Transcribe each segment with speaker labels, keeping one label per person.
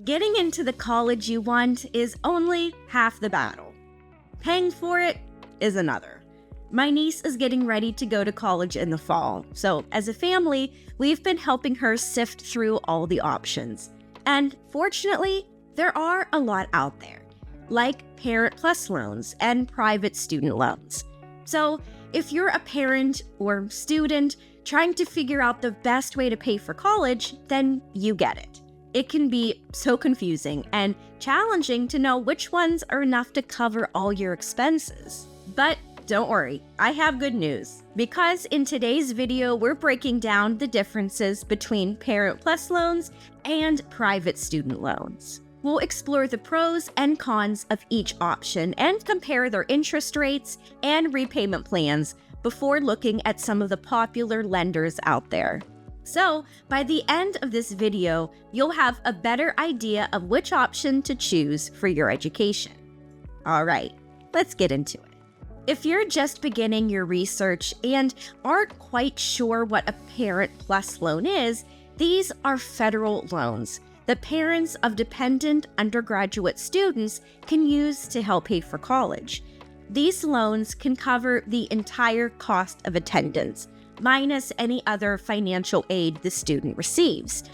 Speaker 1: Getting into the college you want is only half the battle. Paying for it is another. My niece is getting ready to go to college in the fall, so as a family, we've been helping her sift through all the options. And fortunately, there are a lot out there, like Parent Plus loans and private student loans. So if you're a parent or student trying to figure out the best way to pay for college, then you get it. It can be so confusing and challenging to know which ones are enough to cover all your expenses. But don't worry, I have good news. Because in today's video, we're breaking down the differences between Parent Plus loans and private student loans. We'll explore the pros and cons of each option and compare their interest rates and repayment plans before looking at some of the popular lenders out there. So, by the end of this video, you'll have a better idea of which option to choose for your education. All right, let's get into it. If you're just beginning your research and aren't quite sure what a Parent Plus loan is, these are federal loans that parents of dependent undergraduate students can use to help pay for college. These loans can cover the entire cost of attendance, minus any other financial aid the student receives.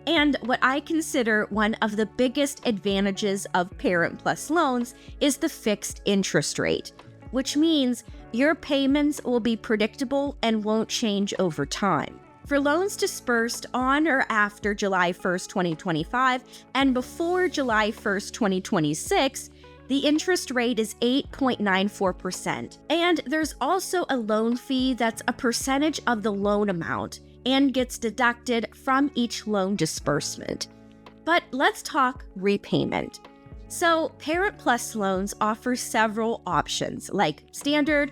Speaker 1: And what I consider one of the biggest advantages of Parent Plus loans is the fixed interest rate, which means your payments will be predictable and won't change over time. For loans dispersed on or after July 1st, 2025 and before July 1st, 2026, the interest rate is 8.94%. And there's also a loan fee that's a percentage of the loan amount and gets deducted from each loan disbursement. But let's talk repayment. So, Parent Plus loans offer several options like standard,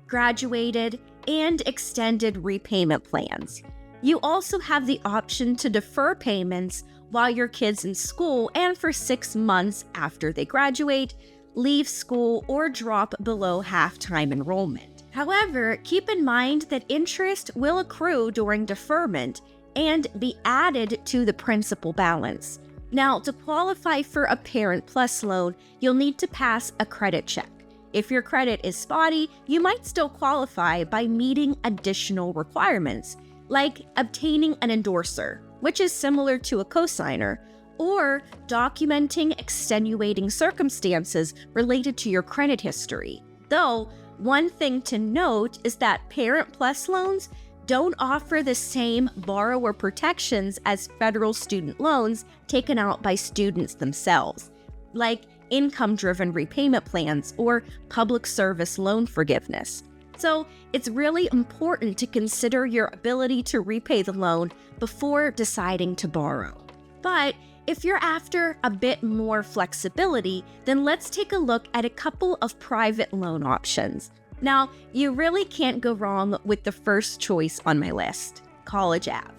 Speaker 1: graduated, and extended repayment plans. You also have the option to defer payments while your kid's in school and for 6 months after they graduate, leave school, or drop below half-time enrollment. However, keep in mind that interest will accrue during deferment and be added to the principal balance. Now, to qualify for a Parent Plus loan, you'll need to pass a credit check. If your credit is spotty, you might still qualify by meeting additional requirements, like obtaining an endorser, which is similar to a cosigner, or documenting extenuating circumstances related to your credit history. Though, one thing to note is that Parent Plus loans don't offer the same borrower protections as federal student loans taken out by students themselves, like income-driven repayment plans or public service loan forgiveness. So it's really important to consider your ability to repay the loan before deciding to borrow. But if you're after a bit more flexibility, then let's take a look at a couple of private loan options. Now, you really can't go wrong with the first choice on my list, College Ave,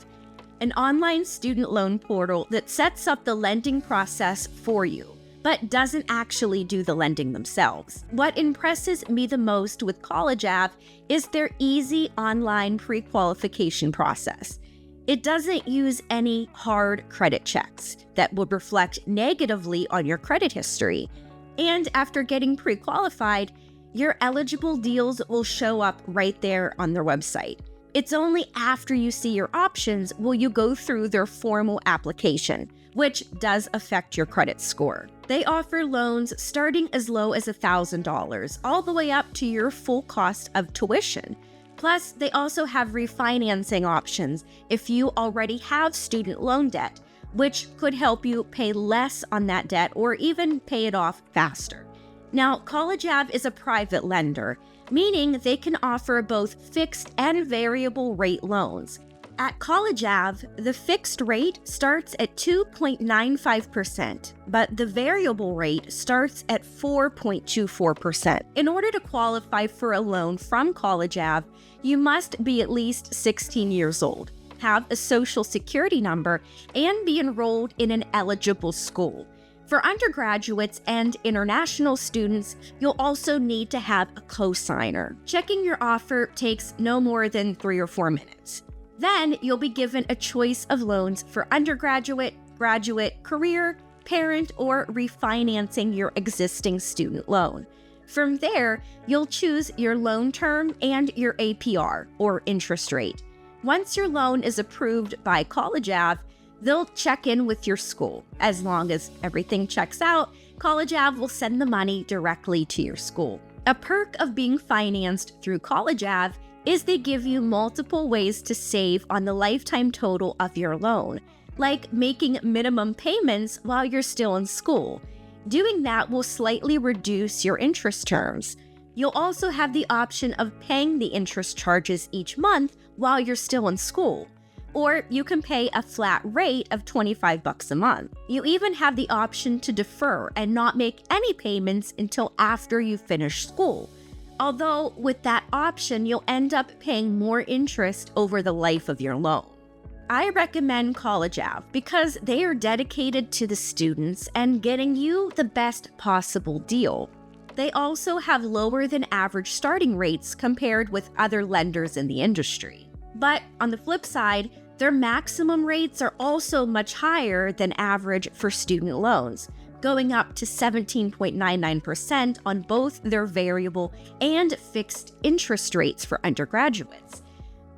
Speaker 1: an online student loan portal that sets up the lending process for you, but doesn't actually do the lending themselves. What impresses me the most with College Ave is their easy online pre-qualification process. It doesn't use any hard credit checks that would reflect negatively on your credit history. And after getting pre-qualified, your eligible deals will show up right there on their website. It's only after you see your options will you go through their formal application, which does affect your credit score. They offer loans starting as low as $1,000, all the way up to your full cost of tuition. Plus, they also have refinancing options if you already have student loan debt, which could help you pay less on that debt or even pay it off faster. Now, College Ave is a private lender, meaning they can offer both fixed and variable rate loans. At College Ave, the fixed rate starts at 2.95%, but the variable rate starts at 4.24%. In order to qualify for a loan from College Ave, you must be at least 16 years old, have a social security number, and be enrolled in an eligible school. For undergraduates and international students, you'll also need to have a cosigner. Checking your offer takes no more than 3 or 4 minutes. Then you'll be given a choice of loans for undergraduate, graduate, career, parent, or refinancing your existing student loan. From there, you'll choose your loan term and your APR, or interest rate. Once your loan is approved by College Ave, they'll check in with your school. As long as everything checks out, College Ave will send the money directly to your school. A perk of being financed through College Ave is they give you multiple ways to save on the lifetime total of your loan, like making minimum payments while you're still in school. Doing that will slightly reduce your interest terms. You'll also have the option of paying the interest charges each month while you're still in school. Or you can pay a flat rate of $25 a month. You even have the option to defer and not make any payments until after you finish school. Although with that option, you'll end up paying more interest over the life of your loan. I recommend College Ave because they are dedicated to the students and getting you the best possible deal. They also have lower than average starting rates compared with other lenders in the industry. But on the flip side, their maximum rates are also much higher than average for student loans, going up to 17.99% on both their variable and fixed interest rates for undergraduates.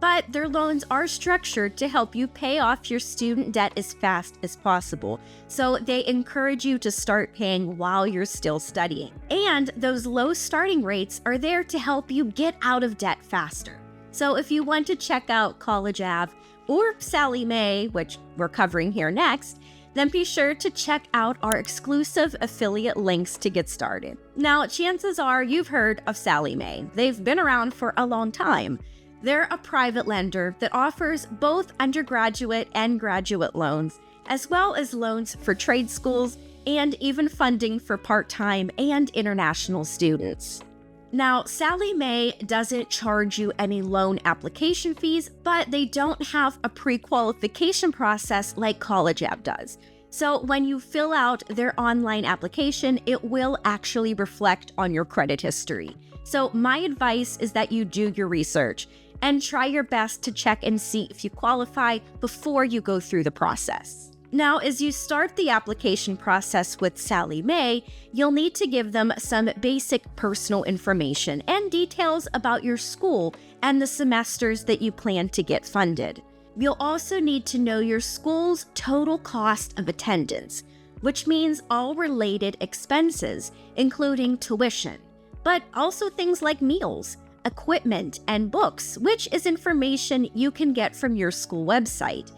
Speaker 1: But their loans are structured to help you pay off your student debt as fast as possible, so they encourage you to start paying while you're still studying. And those low starting rates are there to help you get out of debt faster. So if you want to check out College Ave or Sallie Mae, which we're covering here next, then be sure to check out our exclusive affiliate links to get started. Now, chances are you've heard of Sallie Mae. They've been around for a long time. They're a private lender that offers both undergraduate and graduate loans, as well as loans for trade schools and even funding for part-time and international students. Now, Sallie Mae doesn't charge you any loan application fees, but they don't have a pre-qualification process like College Ave does. So when you fill out their online application, it will actually reflect on your credit history. So my advice is that you do your research and try your best to check and see if you qualify before you go through the process. Now, as you start the application process with Sallie Mae, you'll need to give them some basic personal information and details about your school and the semesters that you plan to get funded. You'll also need to know your school's total cost of attendance, which means all related expenses, including tuition, but also things like meals, equipment, and books, which is information you can get from your school website.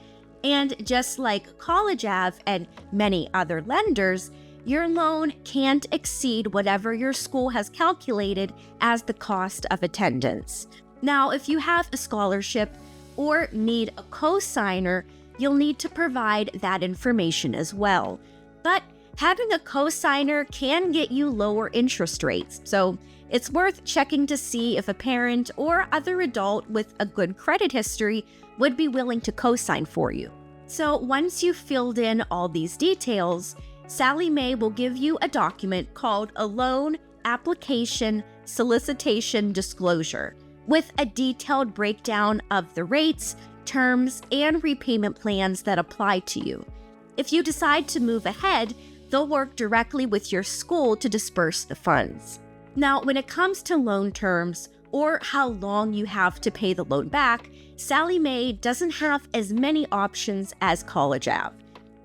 Speaker 1: And just like College Ave and many other lenders, your loan can't exceed whatever your school has calculated as the cost of attendance. Now, if you have a scholarship or need a co-signer, you'll need to provide that information as well. But having a co-signer can get you lower interest rates, so it's worth checking to see if a parent or other adult with a good credit history would be willing to co-sign for you. So once you've filled in all these details, Sallie Mae will give you a document called a Loan Application Solicitation Disclosure with a detailed breakdown of the rates, terms, and repayment plans that apply to you. If you decide to move ahead, they'll work directly with your school to disperse the funds. Now, when it comes to loan terms or how long you have to pay the loan back, Sallie Mae doesn't have as many options as College Ave.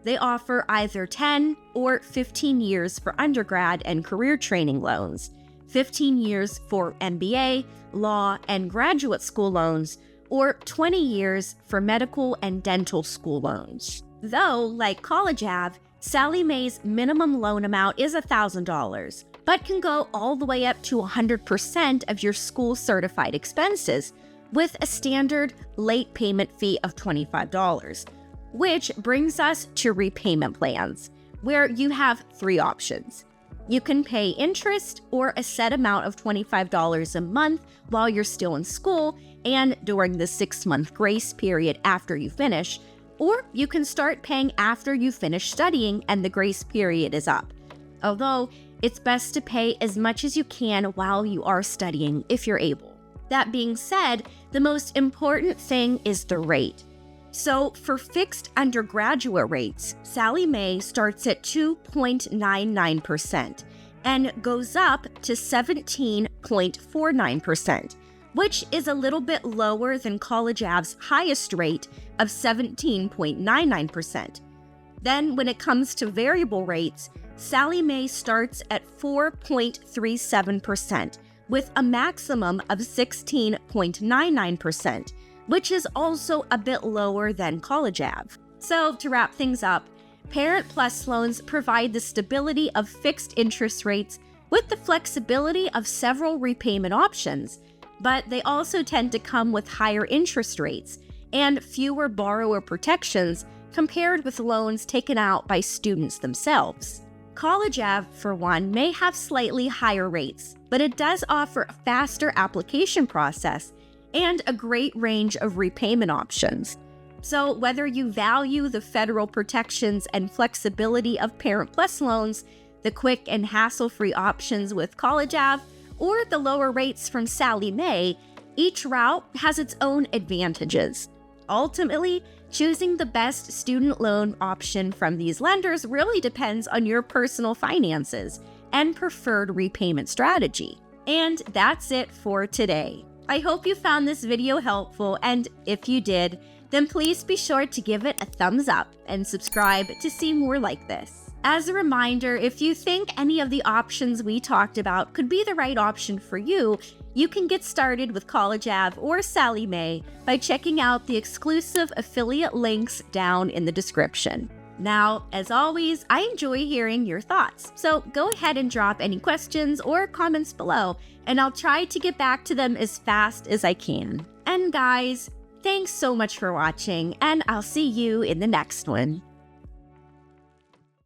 Speaker 1: They offer either 10 or 15 years for undergrad and career training loans, 15 years for MBA, law, and graduate school loans, or 20 years for medical and dental school loans. Though, like College Ave, Sallie Mae's minimum loan amount is $1,000, but can go all the way up to 100% of your school certified expenses, with a standard late payment fee of $25, which brings us to repayment plans, where you have three options. You can pay interest or a set amount of $25 a month while you're still in school and during the 6-month grace period after you finish, or you can start paying after you finish studying and the grace period is up. Although, it's best to pay as much as you can while you are studying if you're able. That being said, the most important thing is the rate. So for fixed undergraduate rates, Sallie Mae starts at 2.99% and goes up to 17.49%, which is a little bit lower than College Ave's highest rate of 17.99%. Then when it comes to variable rates, Sallie Mae starts at 4.37% with a maximum of 16.99%, which is also a bit lower than College Ave. So to wrap things up, Parent Plus loans provide the stability of fixed interest rates with the flexibility of several repayment options, but they also tend to come with higher interest rates and fewer borrower protections compared with loans taken out by students themselves. College Ave, for one, may have slightly higher rates, but it does offer a faster application process and a great range of repayment options. So whether you value the federal protections and flexibility of Parent Plus loans, the quick and hassle-free options with College Ave, or the lower rates from Sallie Mae, each route has its own advantages. Ultimately, choosing the best student loan option from these lenders really depends on your personal finances and preferred repayment strategy. And that's it for today. I hope you found this video helpful, and if you did, then please be sure to give it a thumbs up and subscribe to see more like this. As a reminder, if you think any of the options we talked about could be the right option for you, you can get started with College Ave or Sallie Mae by checking out the exclusive affiliate links down in the description. Now, as always, I enjoy hearing your thoughts, so go ahead and drop any questions or comments below, and I'll try to get back to them as fast as I can. And guys, thanks so much for watching, and I'll see you in the next one.